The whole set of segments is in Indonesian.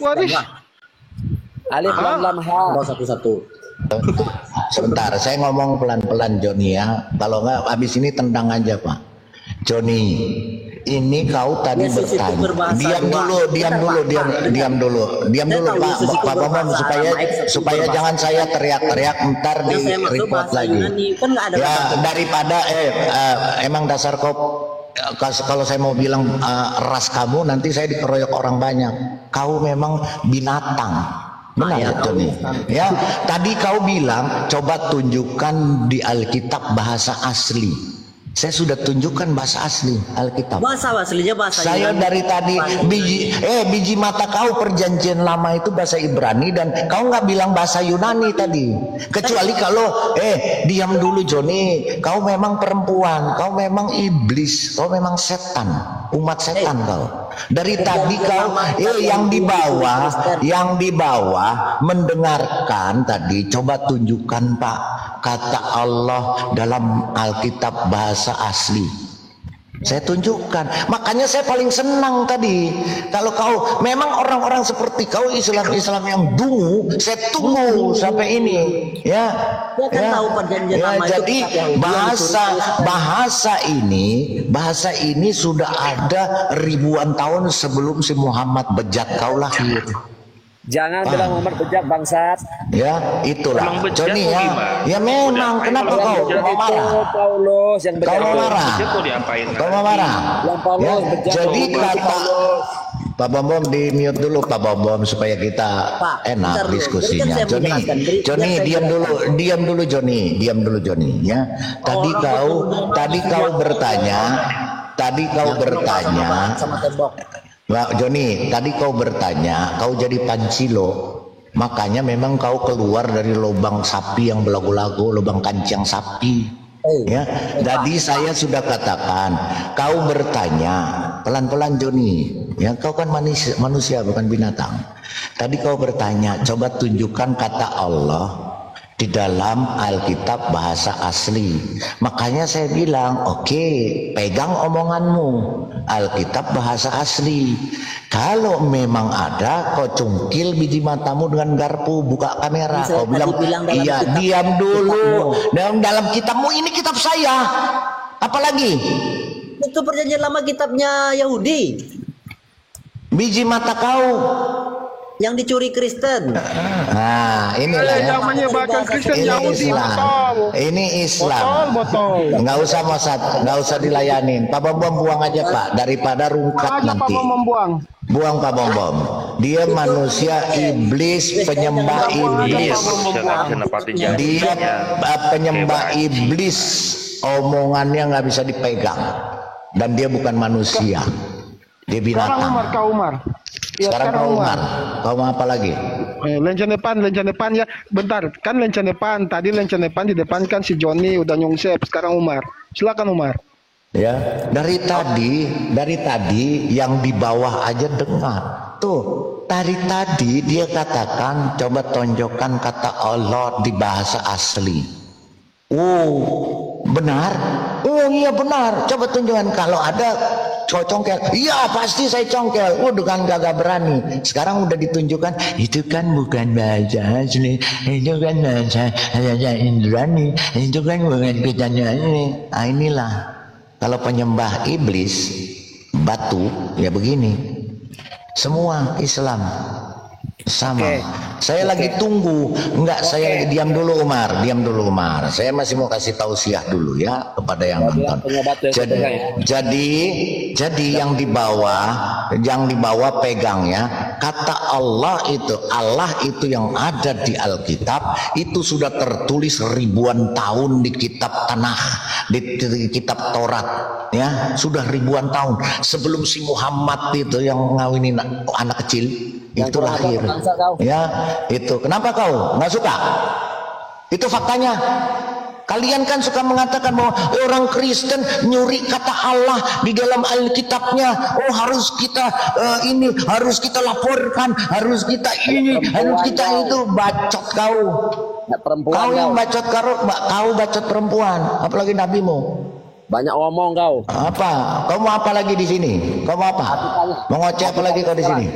Waris. Alif lam lam ha. Satu-satu. Sebentar, saya ngomong pelan-pelan Joni ya. Kalau nggak habis ini tendang aja Pak. Joni, ini kau tadi bertanya. Diam dulu Pak Bambang supaya jangan saya teriak-teriak ntar di report lagi. Ya daripada emang dasar kau kalau saya mau bilang ras kamu nanti saya dikeroyok orang banyak. Kau memang binatang. Benar ya Joni? Ya, tadi kau bilang coba tunjukkan di Alkitab bahasa asli. Saya sudah tunjukkan bahasa asli Alkitab. Bahasa aslinya bahasa Saya Yunani. dari tadi biji mata kau perjanjian lama itu bahasa Ibrani dan kau nggak bilang bahasa Yunani tadi. Kecuali kalau diam dulu Joni, kau memang perempuan, kau memang iblis, kau memang setan, umat setan kau. Dari tadi kau yang di bawah mendengarkan tadi, coba tunjukkan Pak kata Allah dalam Alkitab bahasa asli. Saya tunjukkan, makanya saya paling senang tadi. Kalau kau memang orang-orang seperti kau Islam yang dungu, saya tunggu sampai ini, ya. Tahu perjanjian lama itu jadi bahasa ini sudah ada ribuan tahun sebelum si Muhammad bejat kau lahir. Jangan bilang Muhammad bejat bangsat. Ya, itulah. Joni ya. Ya memang. Kenapa kau mau marah? Paulus yang bejat. Kau mau marah? Kau mau marah? Yang Paulus bejat. Jadi kata Pak Bambom di mute dulu Pak Bambom supaya kita enak diskusinya. Joni diam dulu Joni ya. Tadi kau bertanya sama tembok. Mbak Joni, tadi kau bertanya, kau jadi pancilo, makanya memang kau keluar dari lubang sapi yang belagu-lagu, lubang kancing sapi. Ya, jadi saya sudah katakan, kau bertanya, pelan-pelan Joni, ya kau kan manusia bukan binatang. Tadi kau bertanya, coba tunjukkan kata Allah di dalam Alkitab bahasa asli. Makanya saya bilang, oke, pegang omonganmu. Alkitab bahasa asli. Kalau memang ada, kau cungkil biji matamu dengan garpu, buka kamera. Kau bilang iya, diam dulu. Dalam kitabmu ini kitab saya. Apalagi? Itu perjanjian lama kitabnya Yahudi. Biji mata kau. Yang dicuri Kristen. Nah, inilah ya. Menyebarkan Kristen Yahudi. Ini Islam. Botol. Nggak usah dilayanin. Pak Bambom buang aja Pak, daripada rungkat nanti. Buang Pak Bambom. Dia manusia iblis, penyembah iblis. Dia penyembah iblis. Omongannya nggak bisa dipegang. Dan dia bukan manusia. Dia binatang. Umar. Ya, sekarang Umar. Kau mau apa lagi? Lencana depan ya. Bentar, kan lencana depan. Tadi lencana depan di depan kan si Joni udah nyungsep. Sekarang Umar. Silakan Umar. Ya, dari tadi yang di bawah aja dengar. Tuh, tadi dia katakan coba tonjokkan kata Allah di bahasa asli. Oh, benar? Oh iya benar. Coba tunjukkan kalau ada congkel. Iya pasti saya congkel. Dengan gagah berani. Sekarang udah ditunjukkan itu kan bukan bahasa asli. Itu kan bahasa Indrani. Itu kan bukan kitanya ini. Nah inilah. Kalau penyembah iblis batu ya begini. Semua Islam sama. Saya lagi tunggu. Saya lagi diam dulu Umar. Saya masih mau kasih tausiah dulu ya kepada yang nonton. Jadi yang di bawah pegang ya. Kata Allah itu yang ada di Alkitab itu sudah tertulis ribuan tahun di kitab Tanakh, di kitab Taurat ya, sudah ribuan tahun sebelum si Muhammad itu yang ngawinin anak kecil itu lahir. Ya, itu. Kenapa kau nggak suka? Itu faktanya. Kalian kan suka mengatakan bahwa orang Kristen nyuri kata Allah di dalam Alkitabnya. Oh harus kita harus kita laporkan, harus kita harus kita itu. Bacot kau. Kau yang bacot kau bacot perempuan, apalagi nabimu. Banyak ngomong kau. Apa? Kau mau apa lagi di sini? Kau mau apa? Mau ngoceh apa lagi kau di sini?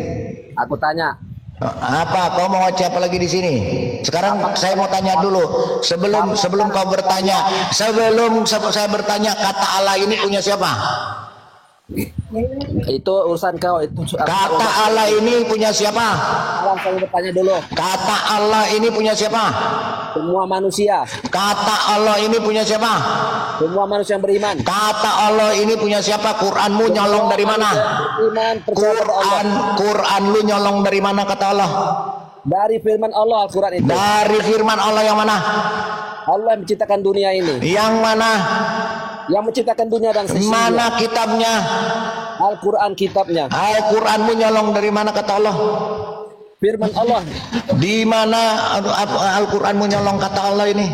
Aku tanya. Apa kau mau ngoceh apa lagi di sini? Sekarang saya mau tanya dulu. Sebelum kau bertanya, sebelum saya bertanya, kata Allah ini punya siapa? Itu urusan kau. Itu Kata Allah ini punya siapa? Sekarang saya bertanya dulu. Kata Allah ini punya siapa? Semua manusia. Kata Allah ini punya siapa? Semua manusia yang beriman. Kata Allah ini punya siapa? Quranmu nyolong dari mana? Iman percaya pada Allah. Quran lu nyolong dari mana kata Allah? Dari firman Allah Al-Quran itu. Dari firman Allah yang mana? Allah yang menciptakan dunia ini. Yang mana? Yang menciptakan dunia dan sisinya. Mana kitabnya? Al-Quran kitabnya. Al-Quranmu nyolong dari mana kata Allah? Firman Allah. Di mana Al-Quranmu nyolong kata Allah ini?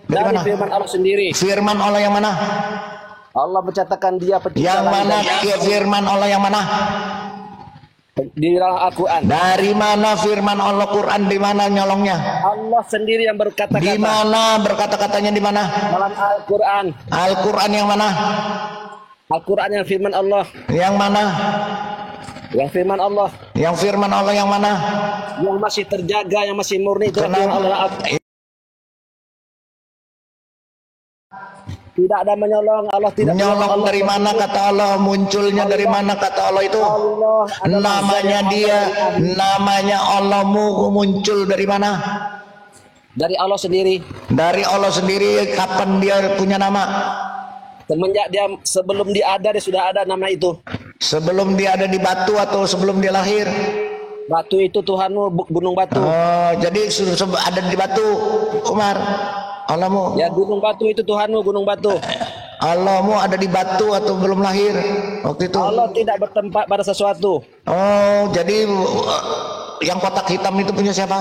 Dari Dari mana? firman Allah sendiri. Firman Allah yang mana? Allah mencatatkan dia pencipta Yang langit mana dan firman Allah yang mana? di dalam Al-Quran. Dari mana firman Allah Quran di mana nyolongnya? Allah sendiri yang berkata-kata. Di mana berkata-katanya di mana? Dalam Al-Quran. Al-Quran yang mana? Al-Quran yang firman Allah. Yang mana? Yang firman Allah. Yang firman Allah yang mana? Yang masih terjaga, yang masih murni itu Kenapa? firman Allah. Tidak ada menyolong, Allah tidak Menyolong Allah dari mana kata Allah? Munculnya dari mana kata Allah itu? Allah adalah Namanya zat yang dia, Allah. namanya Allahmu muncul dari mana? Dari Allah sendiri. Dari Allah sendiri. Kapan dia punya nama? Semenjak dia sebelum dia ada, dia sudah ada nama itu. Sebelum dia ada di batu atau sebelum dia lahir? Batu itu Tuhanmu, gunung batu. Oh, jadi ada di batu, Umar. Allahmu. Ya gunung batu itu Tuhanmu, gunung batu. Allahmu ada di batu atau belum lahir waktu itu? Allah tidak bertempat pada sesuatu. Oh, jadi yang kotak hitam itu punya siapa?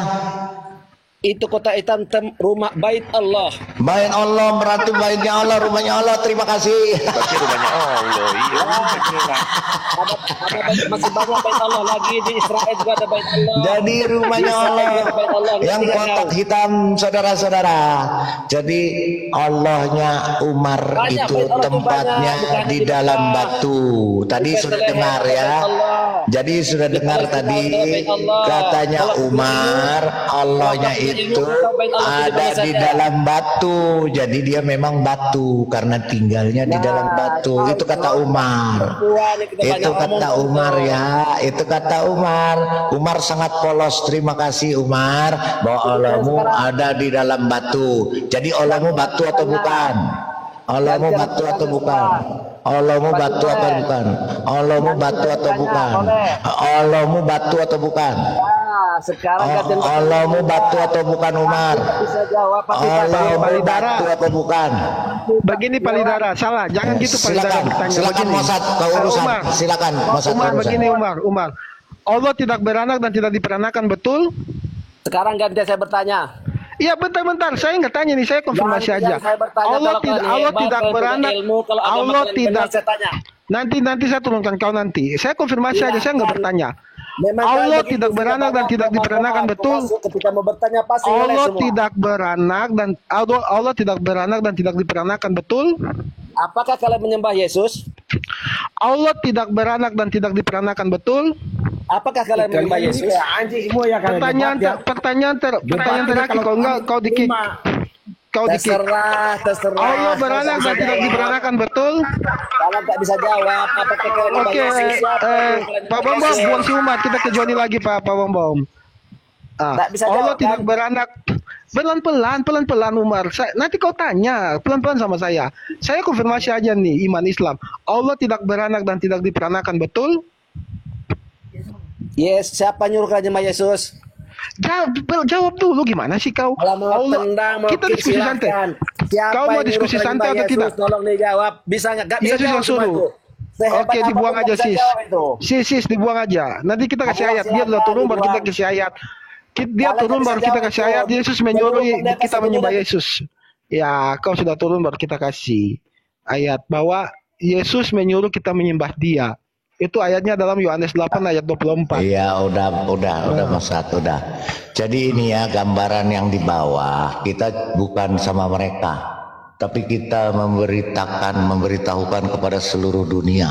Itu kota hitam rumah bait Allah. Bait Allah, berarti baitnya Allah, rumahnya Allah. Terima kasih. Tapi rumahnya Allah, iya. Ada bait, masih banyak bait Allah lagi di Israel juga ada bait Allah. Jadi rumahnya Di Israel Allah, juga ada bait Allah. yang Ngerti nggak kotak kau? hitam, saudara-saudara. Jadi Allahnya Umar Banyak, itu bait Allah itu tempatnya banyak, bukan di di dalam depan. batu. Tadi Bukan sudah di leher, dengar ada ya. bait Allah. Jadi sudah Di dengar dalam tadi ada bait Allah. katanya Kalau Umar, Allahnya kalau punya itu ilmu, kau bait Allah ada tidak di saja. dalam batu. Jadi dia memang batu karena tinggalnya di dalam batu. Itu kata Umar. Tuhan, kita banyak Itu kata ngomong. Umar ya. Itu kata Umar. Umar sangat polos. Terima kasih Umar bahwa Allahmu ada di dalam batu. Jadi Allahmu batu atau bukan? Allahmu batu atau bukan? Allahmu batu atau bukan? Allahmu batu atau bukan? Allahmu batu atau bukan? Ah, sekarang gantian Allahmu batu atau bukan Umar? bisa jawab tapi Allahmu Palidara. batu atau bukan? Begini Palidara, salah. Jangan gitu Palidara Silakan, bertanya. silakan Begini. Mosad kau urusan. Umar, Silakan Mosad Umar urusan. begini Umar. Allah tidak beranak dan tidak diperanakan, betul? sekarang gantian saya bertanya. Iya bentar, saya nggak tanya nih, saya konfirmasi Yang aja. saya bertanya, Allah kalau tidak, kalian Allah hebat, tidak kalian punya beranak, ilmu, kalau agama Allah kalian benar, tidak. saya tanya. Nanti saya turunkan kau nanti. Saya konfirmasi aja, saya nggak bertanya. Memang Allah kalian begitu, tidak beranak dan tidak diperanakan, betul? Ketika mau bertanya pasti nilai Allah semua. tidak beranak dan Allah tidak beranak dan tidak diperanakan, betul? Apakah kalian menyembah Yesus? Allah tidak beranak dan tidak diperanakan, betul? Apakah kalian menyembah Yesus? Pertanyaan terakhir, kalau enggak kau dikit. Kau dikit. Terserah. Allah beranak dan tidak diperanakan, betul? Kalau nggak bisa jawab, apakah kalian menyembah Oke, Yesus? Siapa yang kalian Pak menyembah Bambam, Yesus? buang si Umat, kita ke Joni lagi Pak Bambam. Nggak bisa Allah jawab, tidak kan? beranak. Pelan-pelan Umar. Nanti kau tanya pelan-pelan sama saya. Saya konfirmasi aja nih iman Islam. Allah tidak beranak dan tidak diperanakan, betul? Yes, siapa nyuruh kalian menyembah Yesus? Jawab dulu, gimana sih kau? Kalau mau tendang, mau kita kick, diskusi santai. silakan. Siapa Kau mau yang diskusi nyuruh santai kalian atau menyembah tidak? Yesus? Tolong dijawab. Bisa nggak? Nggak bisa Yesus jawab yang suruh. temanku. Sehebat Oke, dibuang apapun aja nggak bisa sis. jawab itu. Sis, dibuang aja. Nanti kita kasih Ayo, ayat. Dia udah silakan, turun baru kita dibuang. kasih ayat. Dia Kalian turun bisa baru kita jawab kasih itu. ayat. Yesus menyuruh Menurut pendeta kita menyembah sebelumnya. Yesus. Ya, kau sudah turun baru kita kasih ayat bahwa Yesus menyuruh kita menyembah Dia. Itu ayatnya dalam Yohanes 8 ayat 24. Iya, udah Mosad, udah. Jadi ini ya gambaran yang di bawah. Kita bukan sama mereka, tapi kita memberitahukan kepada seluruh dunia.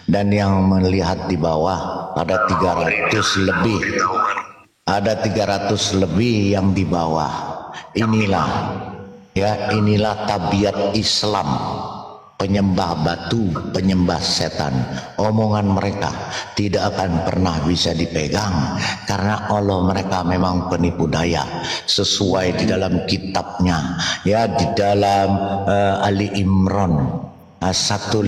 Dan yang melihat di bawah ada 300 lebih. ada 300 lebih yang di bawah. Inilah ya, inilah tabiat Islam. Penyembah batu, penyembah setan. Omongan mereka tidak akan pernah bisa dipegang karena Allah mereka memang penipu daya. Sesuai di dalam kitabnya, ya, di dalam Ali Imran 155,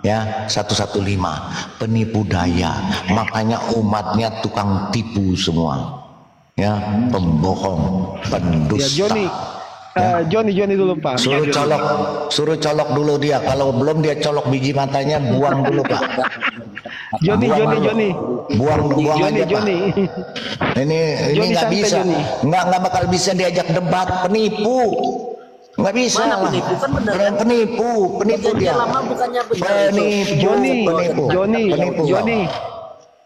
ya, 115, penipu daya. Makanya umatnya tukang tipu semua, ya, pembohong, pendusta. Ya, Joni dulu Pak. Suruh colok dulu dia. Kalau belum dia colok biji matanya, buang dulu Pak. Joni. Buang aja Pak. Ini nggak bisa, nggak bakal bisa diajak debat, penipu. Nggak bisa. Mana penipu? Kan bener kan? Penipu dia. Lama bukannya benar.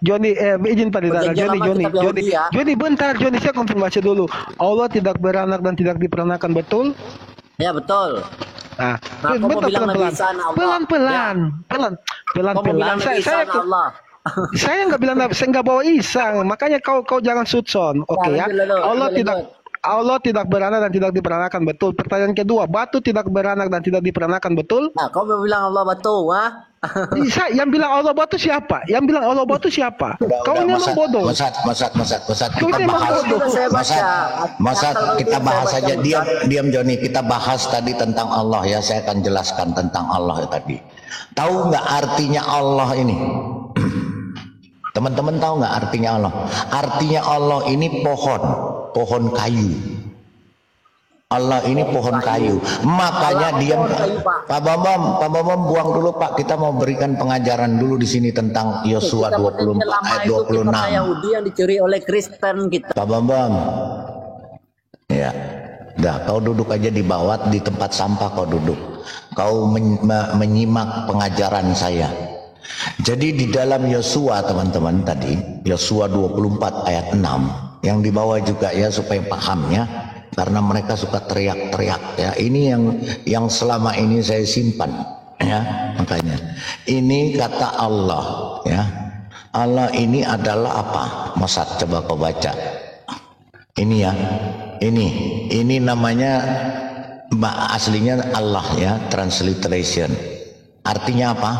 Joni, izin Pak Didara. Joni, bentar, Joni, saya konfirmasi dulu. Allah tidak beranak dan tidak diperanakan, betul? Ya betul. Nah, kamu bilang Nabi Isa anak Allah. Pelan-pelan. Saya nggak bilang, saya nggak bawa Isa. Makanya kau jangan sudson, oke ya? Allah tidak beranak dan tidak diperanakan, betul. Pertanyaan kedua, batu tidak beranak dan tidak diperanakan, betul? Nah, kau bilang Allah batu, wah? Yang bilang Allah batu siapa? Kau ini memang bodoh. Kita bahas saja. Diam Joni. Kita bahas tadi tentang Allah ya. Saya akan jelaskan tentang Allah tadi. Tahu nggak artinya Allah ini? Teman-teman tahu nggak artinya Allah? Artinya Allah ini pohon kayu. Allah ini pohon kayu. Makanya dia, Pak Bambam buang dulu Pak. Kita mau berikan pengajaran dulu di sini tentang Yosua 24 ayat 26. Yahudi yang dicuri oleh Kristen kita. Pak Bambam, ya, dah kau duduk aja di bawah di tempat sampah kau duduk. Kau menyimak pengajaran saya. Jadi di dalam Yosua teman-teman tadi, Yosua 24 ayat 6 yang dibawa juga ya supaya pahamnya. Karena mereka suka teriak-teriak ya. Ini yang selama ini saya simpan ya. Makanya ini kata Allah ya. Allah ini adalah apa? Mosad, coba kau baca. Ini ya. Ini namanya aslinya Allah ya, transliteration. Artinya apa?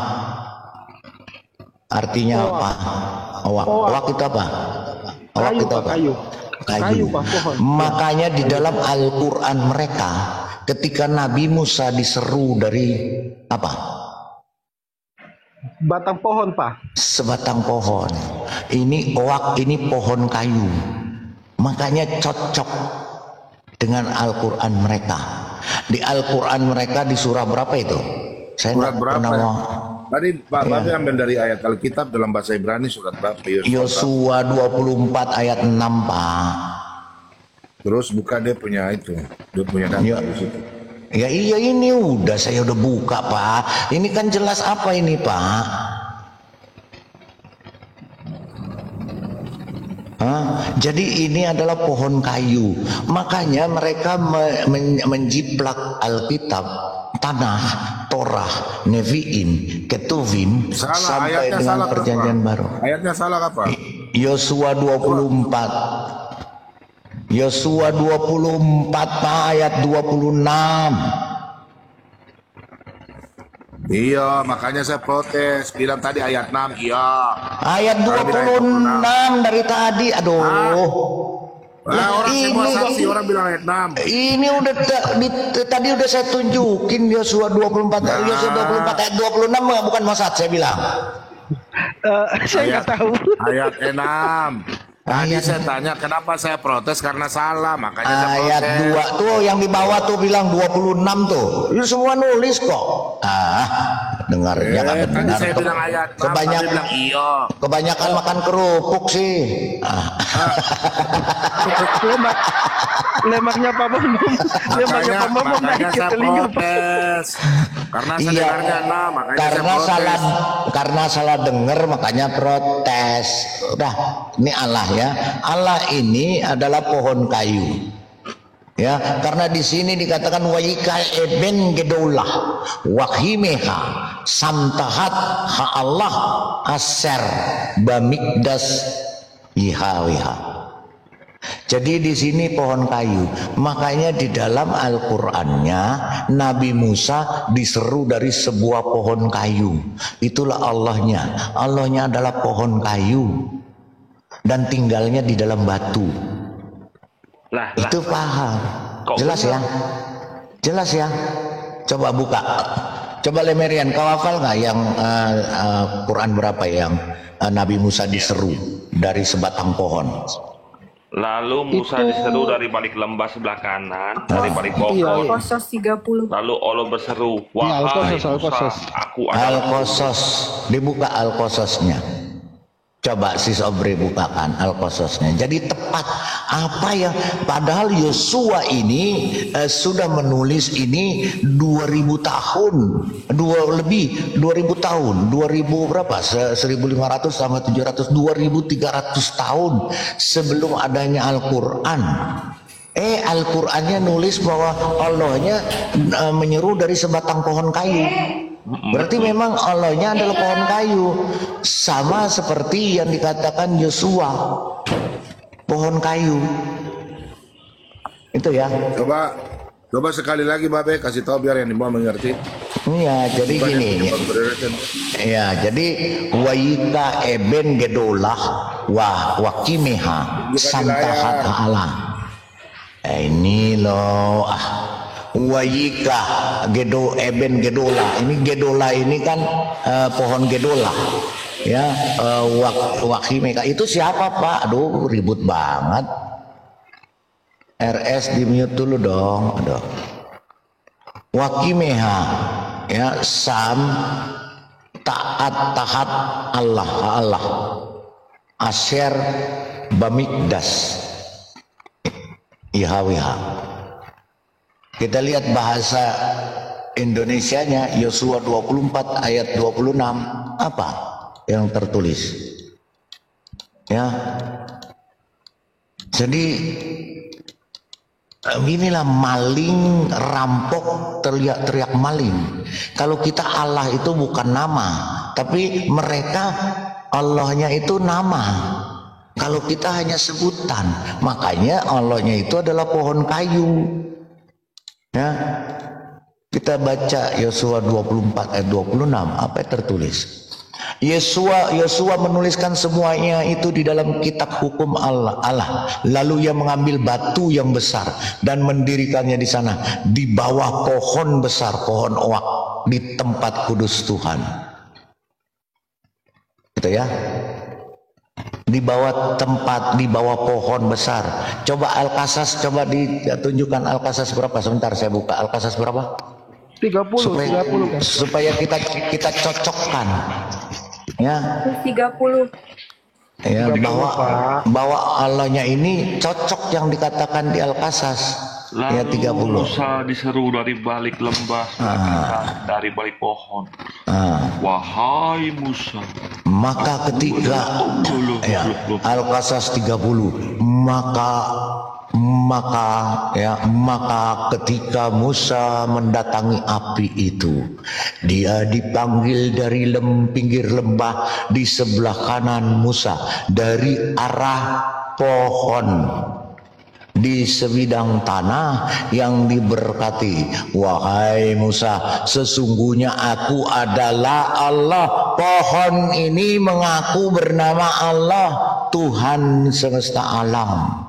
Awak itu apa? Awak itu apa? Kayu. Makanya di dalam Al-Quran mereka ketika Nabi Musa diseru dari apa? Batang pohon Pak. Sebatang pohon. Ini pohon kayu. Makanya cocok dengan Al-Quran mereka. Di Al-Quran mereka di surah berapa itu? Saya Surat nggak pernah berapa? Tadi Pak Babi ambil dari ayat Alkitab dalam bahasa Ibrani surat berapa? Yosua 24 ayat 6 Pak. Terus buka dia punya itu, dia punya data di situ. Ya iya ini saya udah buka Pak. Ini kan jelas apa ini Pak? Jadi ini adalah pohon kayu. Makanya mereka menjiplak Alkitab, tanah, Torah, Nevi'im, Ketuvim sampai dengan perjanjian baru. Ayatnya salah apa? Yosua 24. Yosua 24 ayat 26. Iya, makanya saya protes. Bilang tadi ayat 6, iya. Ayat 26 dari tadi. Aduh. Orang semua saksi, orang bilang ayat 6. Ini udah tadi udah saya tunjukin Yosua 24 ayat 26 bukan Mosad saya bilang. Saya nggak tahu. Ayat 6. Tadi saya tanya kenapa saya protes karena salah, makanya saya protes. Ayat 2 tuh yang di bawah tuh bilang 26 tuh. Itu semua nulis kok. Dengarnya nggak benar. Tadi saya bilang ayat 6, tadi bilang iya. Kebanyakan makan kerupuk sih. Lemaknya Pak Bambam. Makanya saya protes. Karena saya dengarnya 6, makanya saya protes. Karena salah dengar makanya protes. Udah, ini Allah ya. Allah ini adalah pohon kayu. Ya, karena di sini dikatakan waika eben gedaulah wahimeha samtahat ha Allah aser bamikdas yihawiha. Jadi di sini pohon kayu. Makanya di dalam Al-Qur'annya Nabi Musa diseru dari sebuah pohon kayu. Itulah Allahnya. Allahnya adalah pohon kayu dan tinggalnya di dalam batu. Itu paham. Jelas ya? Jelas ya? Coba buka. Coba Lemerian, kau hafal nggak yang Quran berapa yang Nabi Musa diseru dari sebatang pohon? Lalu Musa diseru dari balik lembah sebelah kanan, dari balik pohon. Al-Qasas 30. Lalu Allah berseru, wahai Musa, aku adalah Al-Qasas, dibuka Al-Qasasnya. Coba si Sobri bukakan Al-Qasasnya. Jadi tepat apa yang padahal Yosua ini sudah menulis ini 2000 tahun, 2000 tahun, 2000 berapa? 1500 sama 700, 2300 tahun sebelum adanya Al-Qur'an. Al-Qur'annya nulis bahwa Allahnya menyeru dari sebatang pohon kayu. Berarti memang Allahnya adalah pohon kayu, sama seperti yang dikatakan Yosua, pohon kayu. Itu ya. Coba sekali lagi Babe kasih tahu biar yang di bawah mengerti. Iya, jadi gini. Ya, jadi wayika eben gedolah wakimeha santahat Allah. Ini loh wayika gedo eben gedola. Ini gedola ini kan pohon gedola. Ya, wakimeka itu siapa Pak? Aduh, ribut banget. RS di mute dulu dong. Aduh. Wakimeha ya sam taat Allah asher bamikdas ihawihah. Kita lihat bahasa Indonesianya Yosua 24 ayat 26 apa yang tertulis? Ya. Jadi inilah maling, rampok, teriak-teriak maling. Kalau kita Allah itu bukan nama, tapi mereka Allahnya itu nama. Kalau kita hanya sebutan, makanya Allahnya itu adalah pohon kayu. Ya, kita baca Yosua 24 ayat 26 apa yang tertulis? Yosua menuliskan semuanya itu di dalam kitab hukum Allah. Lalu ia mengambil batu yang besar dan mendirikannya di sana di bawah pohon besar, pohon oak di tempat kudus Tuhan. Gitu ya. Di bawah pohon besar. Coba Al-Qasas, coba ditunjukkan Al-Qasas berapa? Sebentar saya buka Al-Qasas berapa? 30 supaya kita cocokkan. Ya. 30. Ya, bahwa Allahnya ini cocok yang dikatakan di Al-Qasas. Ya 30. Musa diseru dari balik lembah, dari balik pohon. Wahai Musa. Maka ketika Al-Qasas 30, maka ketika Musa mendatangi api itu, dia dipanggil dari pinggir lembah di sebelah kanan Musa dari arah pohon di sebidang tanah yang diberkati. Wahai Musa, sesungguhnya aku adalah Allah. Pohon ini mengaku bernama Allah, Tuhan semesta alam.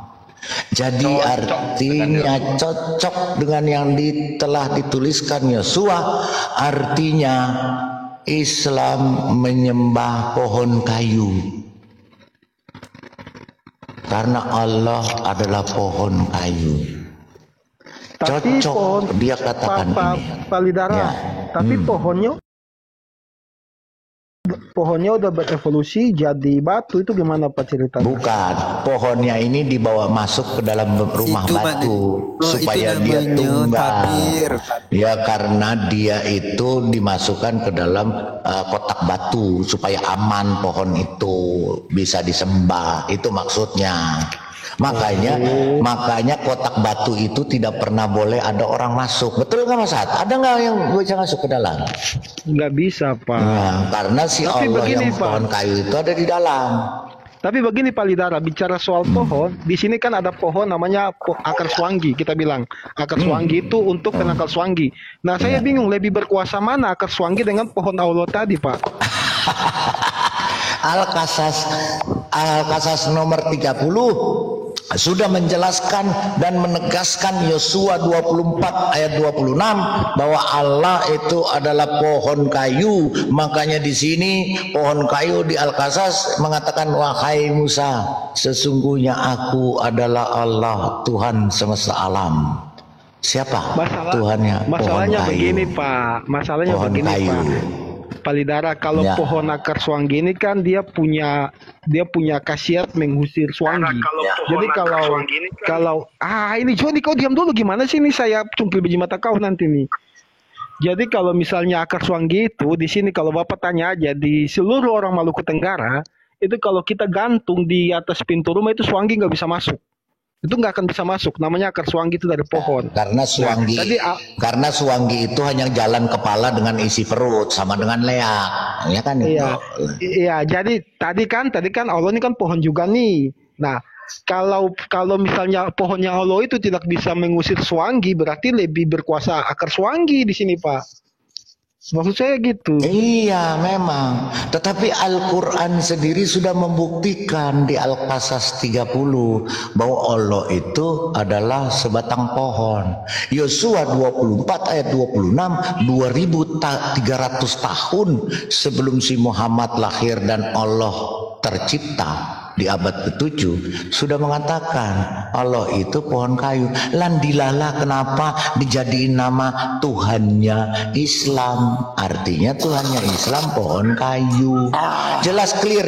Jadi artinya cocok dengan yang telah dituliskan Yosua. Artinya Islam menyembah pohon kayu, karena Allah adalah pohon kayu. Tapi Cocok pohon, dia katakan ini. Pak Lidara, Ya. tapi pohonnya udah berevolusi jadi batu, itu gimana Pak ceritanya? Bukan, pohonnya ini dibawa masuk ke dalam rumah Itu, batu supaya itu dia namanya tumbang. tabir. Ya, karena dia itu dimasukkan ke dalam kotak batu supaya aman, pohon itu bisa disembah. Itu maksudnya. Makanya kotak batu itu tidak pernah boleh ada orang masuk. Betul nggak Mas Hat? Ada nggak yang bisa masuk ke dalam? Nggak bisa Pak. Nah, karena si Tapi Allah begini, yang Pak. pohon kayu itu ada di dalam. Tapi begini Pak Lidara, bicara soal pohon, di sini kan ada pohon namanya akar suanggi, kita bilang. Akar suanggi itu untuk penangkal suanggi. Nah, saya bingung lebih berkuasa mana akar suanggi dengan pohon Allah tadi, Pak. Al-Qasas nomor 30 sudah menjelaskan dan menegaskan Yosua 24 ayat 26 bahwa Allah itu adalah pohon kayu. Makanya di sini pohon kayu di Al-Qasas mengatakan, wahai Musa, sesungguhnya aku adalah Allah, Tuhan semesta alam. Siapa Tuhannya? Masalahnya pohon begini kayu. Pak, masalahnya Pohon begini kayu. Pak. Pak Lidara, kalau Ya. pohon akar suanggi ini kan dia punya khasiat mengusir suanggi. Jadi kalau ini Joni, kau diam dulu, gimana sih ini, saya cungkil biji mata kau nanti nih. Jadi kalau misalnya akar suanggi itu di sini, kalau Bapak tanya aja di seluruh orang Maluku Tenggara, itu kalau kita gantung di atas pintu rumah itu suanggi nggak bisa masuk. Itu nggak akan bisa masuk. Namanya akar suanggi itu dari pohon. Karena suanggi, karena suanggi itu hanya jalan kepala dengan isi perut, sama dengan leak, ya kan? Iya. Jadi tadi kan Allah ini kan pohon juga nih. Nah, kalau misalnya pohonnya Allah itu tidak bisa mengusir suanggi, berarti lebih berkuasa akar suanggi di sini, Pak. Maksud saya gitu. Iya memang. Tetapi Al-Quran sendiri sudah membuktikan di Al-Qasas 30 bahwa Allah itu adalah sebatang pohon. Yosua 24 ayat 26, 2300 tahun sebelum si Muhammad lahir dan Allah tercipta di abad ke-7 sudah mengatakan Allah itu pohon kayu. Landilala kenapa dijadiin nama Tuhannya Islam? Artinya Tuhannya Islam pohon kayu. Jelas, clear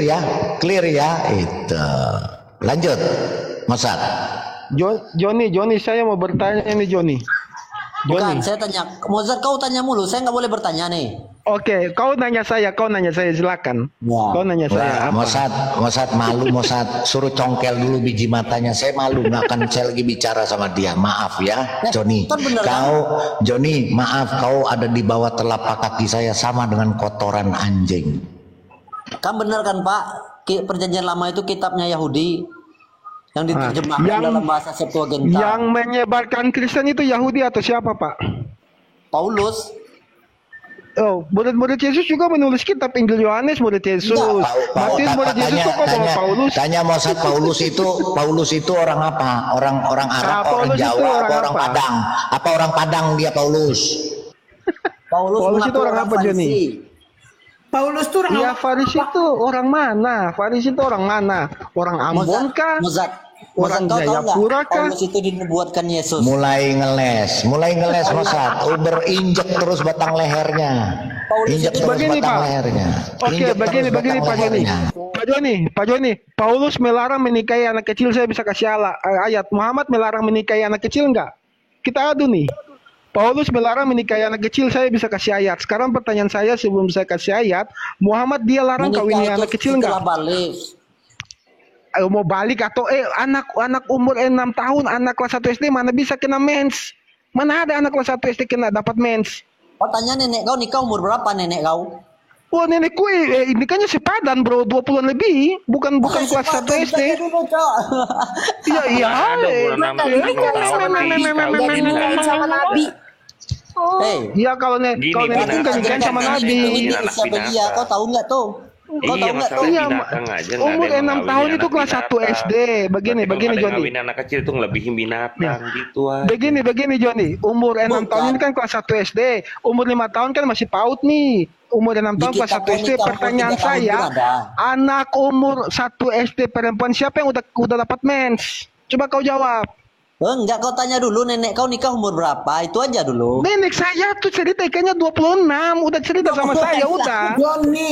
ya itu. Lanjut Mosad. Joni, saya mau bertanya ini Joni. Bukan, saya tanya. Mozart, kau tanya mulu. Saya nggak boleh bertanya nih. Oke, kau nanya saya, silakan. Ya. Kau nanya saya apa? Mosad malu, Mosad suruh congkel dulu biji matanya. Saya malu, nggak akan saya lagi bicara sama dia. Maaf ya, Joni. Joni, maaf, kau ada di bawah telapak kaki saya sama dengan kotoran anjing. Kan benar kan Pak? Perjanjian lama itu kitabnya Yahudi yang diterjemahkan dalam bahasa Septuaginta. Yang menyebarkan Kristen itu Yahudi atau siapa, Pak? Paulus. Oh, murid-murid Yesus juga menulis kitab Injil Yohanes, murid Yesus. Matius murid Yesus kok bawa Paulus? Tanya Mosad, Paulus itu orang apa? Orang Arab, orang Jawa, apa orang Padang? Apa orang Padang dia Paulus? Paulus itu orang apa, Joni? Paulus tuh orang Ya, Farisi itu orang mana? Orang Ambon kah? Orang Jayapura kah? Paulus itu dinubuatkan Yesus. Mulai ngeles Mosad. Berinjek terus batang lehernya. Injek terus batang lehernya. Oke, begini Pak Joni. Paulus melarang menikahi anak kecil, saya bisa kasih ayat. Muhammad melarang menikahi anak kecil enggak? Kita adu nih. Paulus melarang menikahi anak kecil, saya bisa kasih ayat. Sekarang pertanyaan saya sebelum saya kasih ayat, Muhammad dia larang kawin anak kecil enggak? Mau balik atau anak umur 6 tahun, anak kelas 1 SD mana bisa kena mens? Mana ada anak kelas 1 SD kena dapat mens? Oh, tanya nenek kau, nikah umur berapa nenek kau? Oh, nenekku nikahnya sepadan bro, 20-an lebih, bukan kelas 1 SD. Iya. sama Nabi. Iya, kalau nenekku kan nikahin sama Nabi. Siapa dia? Kau tahu nggak tuh? Iya, masalah binatang aja. Umur 6 tahun itu kelas 1 SD. Begini Joni. Ngawin anak kecil itu ngelebihin binatang gitu aja. Begini Joni. Umur 6 tahun ini kan kelas 1 SD. Umur 5 tahun kan masih PAUD nih. Umur 6 tahun kelas 1 SD. Pertanyaan saya, anak umur 1 SD perempuan siapa yang udah dapat mens? Coba kau jawab. Enggak, kau tanya dulu nenek kau nikah umur berapa? Itu aja dulu. Nenek saya tuh cerita ikannya 26, udah cerita sama saya udah.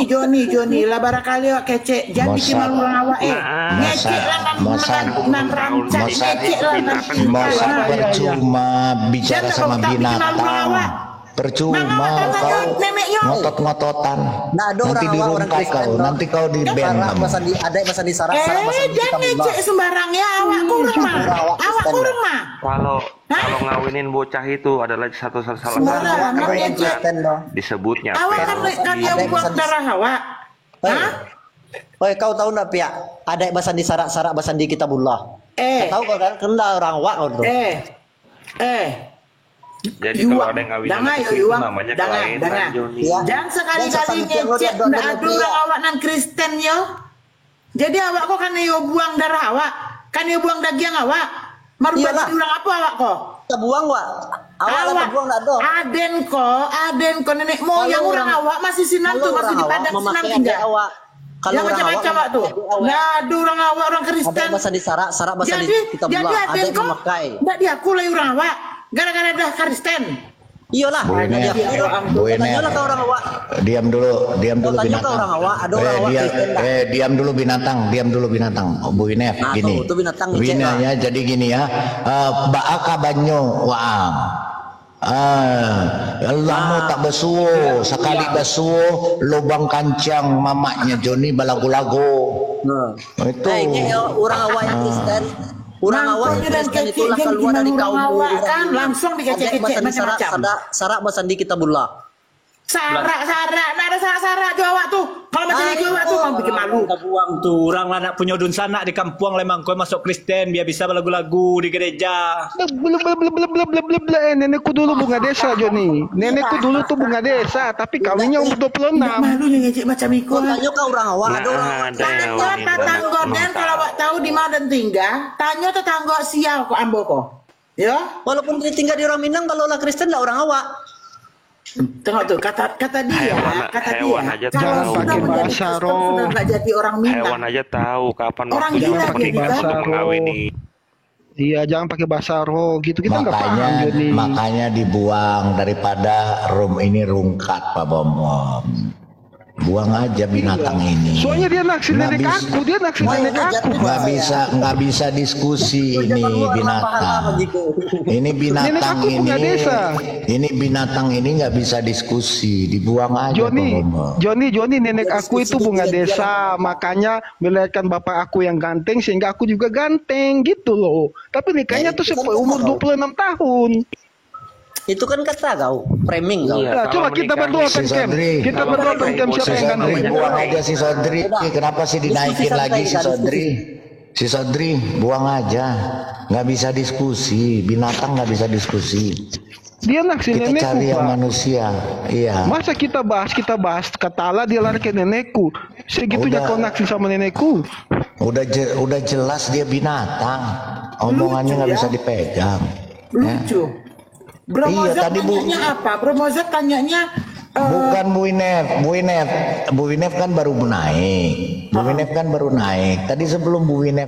Joni, lah barangkali wak kece. Jangan bikin malu orang awak ngecek lah nan rancang ngecek lah nan. Mosad percuma bicara sama binatang. Percuma kau ngotot-ngototan. Nanti dirungkat kau, nanti kau di ban kamu. Ada masa di sarang. Jangan ngecek sembarang ya, awak kurang mah. Kalau ngawinin bocah itu adalah salah satu Sembarang disebutnya. Awak kan dia buat darah awak. Hah? Oi, kau tahu enggak Pia? Ada Basandi Sarak Basandi Kitabullah. Tahu kau kan? Kenal orang awak kau tuh. Jadi kalau ada yang ngawin anak kecil itu namanya kelainan, Joni. Jangan sekali-kali ngecek ndak ada orang awak nan Kristen yo. Jadi awak kok kan yo buang darah awak, kan yo buang daging awak. Merubah jadi orang apa awak kok? Kita buang wak. Awak buang enggak do. Aden ko nenek moyang orang awak masih sinan tuh masih di Padang Senang tinggal. Awak. Kalau yang macam-macam awak tuh. Nggak ada orang awak orang Kristen. Ada Basandi Sarak Basandi Kitabullah. Ada yang memakai. Nggak diaku lah orang awak. Gara-gara dah Kristen. Iyalah. Bu Ines, Tanyalah ke orang awak. diam dulu Tanya ke orang awak, ada orang awak Kristen dah. diam dulu binatang. Bu Ines, Nah, gini. tuh binatang Bu ngecek Ines lah. ya, jadi gini ya. Baaka banyo waang. Lama tak besuo, sekali besuo lubang kancang mamaknya Joni balagu-lagu. Itu. Ini orang awak yang Kristen. Orang awak yang Kristen itulah keluar dari kaum awak kan langsung dikecek-kecek macam-macam. Sarak Basandi Kitabullah. Sarak, nah ada sarak tuh awak tuh. Kalau macam itu awak tuh mau bikin malu. Buang tuh orang anak punya dun sanak di kampung lemang kau masuk Kristen biar bisa lagu-lagu di gereja. Nenekku dulu bunga desa, Joni. Nenekku dulu tuh bunga desa, tapi kawinnya umur 26. Malu nih ngecek macam itu. Kau tanya ke orang awak, ada orang awak. Tanya tetangga dan kalau awak tahu di mana tinggal, tanya tetangga sial kok ambo kok. Ya? Walaupun dia tinggal di orang Minang, kalau lah Kristen lah orang awak. Tengok tuh kata dia, hewan aja Jangan tahu. pakai bahasa roh. Sudah nggak jadi orang Minang. Hewan aja tahu kapan Orang waktunya gila pakai dia, bahasa kan? untuk mengawini. Iya, jangan pakai bahasa roh gitu. Kita nggak paham, Joni. Makanya dibuang daripada ini rungkat Pak Bom. Buang aja binatang ini. Soalnya dia naksir Nggak nenek bisa- aku, dia naksir nenek aku. nggak bisa diskusi ini binatang. Ini binatang Nenek aku ini. punya desa. Ini binatang ini nggak bisa diskusi, dibuang aja Joni, Pak Bom. Joni, nenek aku itu bunga desa, makanya melahirkan bapak aku yang ganteng sehingga aku juga ganteng gitu loh. Tapi nikahnya tuh umur 26 tahun. Itu kan kata kau, framing kau. Iya. Nah, coba kalau kita menikah berdua si pencam. Sodri. Kita berdua pencam siapa Si yang Sodri ganteng. buang aja si Sodri. Kenapa sih dinaikin lagi si Sodri? Si Sodri buang aja. Nggak bisa diskusi. Binatang nggak bisa diskusi. Dia naksir Kita nenekku, cari yang Pak. manusia. Iya. Masa kita bahas kata Allah dia lari ke nenekku. Segitunya Udah. kau naksir sama nenekku. Udah jelas dia binatang. Omongannya nggak bisa dipegang. Lucu. Bro Iya, Mozart tadi tanyanya apa? Bro Mozart tanyanya Bukan Bu Inef kan baru naik. Bu Inef kan baru naik. Tadi sebelum Bu Inef